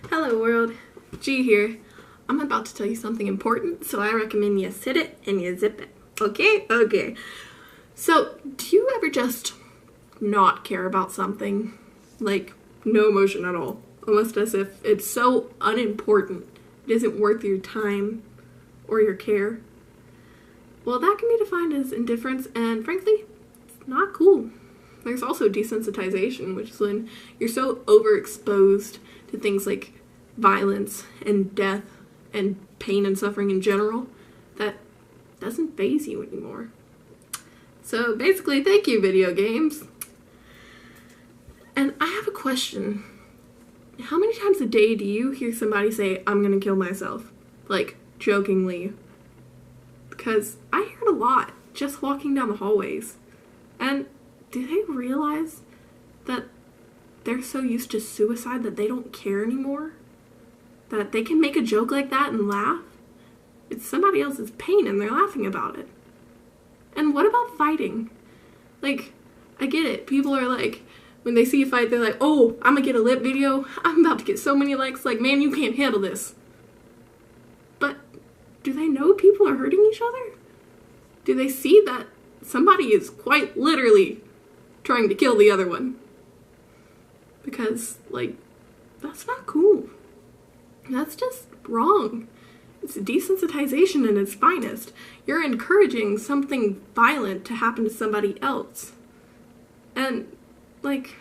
Hello world, G here. I'm about to tell you something important, so I recommend you sit it and you zip it. Okay? Okay. So, do you ever just not care about something? Like, no emotion at all. Almost as if it's so unimportant, it isn't worth your time or your care. Well, that can be defined as indifference, and frankly, it's not cool. There's also desensitization, which is when you're so overexposed to things like violence and death and pain and suffering in general that doesn't faze you anymore. So basically, thank you, video games. And I have a question. How many times a day do you hear somebody say, "I'm gonna kill myself"? Like, jokingly. Because I hear it a lot, just walking down the hallways. And do they realize that they're so used to suicide that they don't care anymore? That they can make a joke like that and laugh? It's somebody else's pain and they're laughing about it. And what about fighting? Like, I get it. People are like, when they see a fight, they're like, "Oh, I'm gonna get a lip video. I'm about to get so many likes. Like, man, you can't handle this." But do they know people are hurting each other? Do they see that somebody is quite literally trying to kill the other one? Because, like, that's not cool. That's just wrong. It's desensitization in its finest. You're encouraging something violent to happen to somebody else. And, like,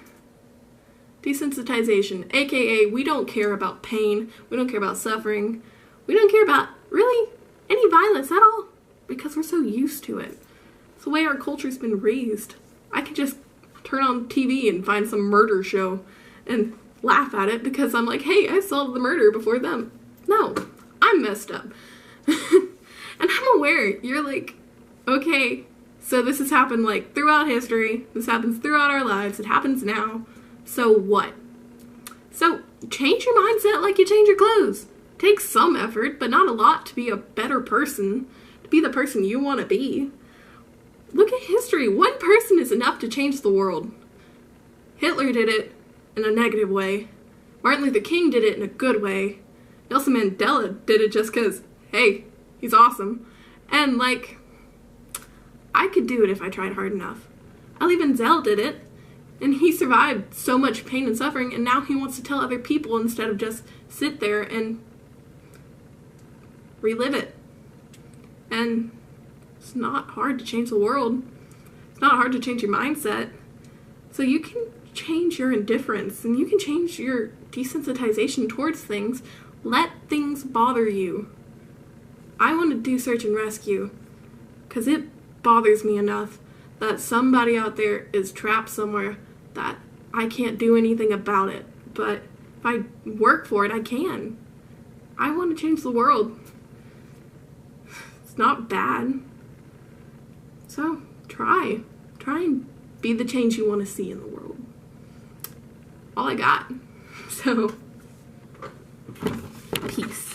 desensitization, aka we don't care about pain, we don't care about suffering, we don't care about, really, any violence at all, because we're so used to it. It's the way our culture's been raised. I could just turn on TV and find some murder show and laugh at it because I'm like, hey, I solved the murder before them. No, I'm messed up. And I'm aware, you're like, okay, so this has happened like throughout history, this happens throughout our lives, it happens now, so what? So change your mindset like you change your clothes. Takes some effort, but not a lot to be a better person, to be the person you want to be. Look at history. One person is enough to change the world. Hitler did it in a negative way. Martin Luther King did it in a good way. Nelson Mandela did it just because, hey, he's awesome. And, like, I could do it if I tried hard enough. Elie Wiesel did it, and he survived so much pain and suffering, and now he wants to tell other people instead of just sit there and relive it. And it's not hard to change the world. It's not hard to change your mindset. So you can change your indifference and you can change your desensitization towards things. Let things bother you. I want to do search and rescue because it bothers me enough that somebody out there is trapped somewhere that I can't do anything about it. But if I work for it, I can. I want to change the world. It's not bad. So, try and be the change you want to see in the world. All I got. So, peace.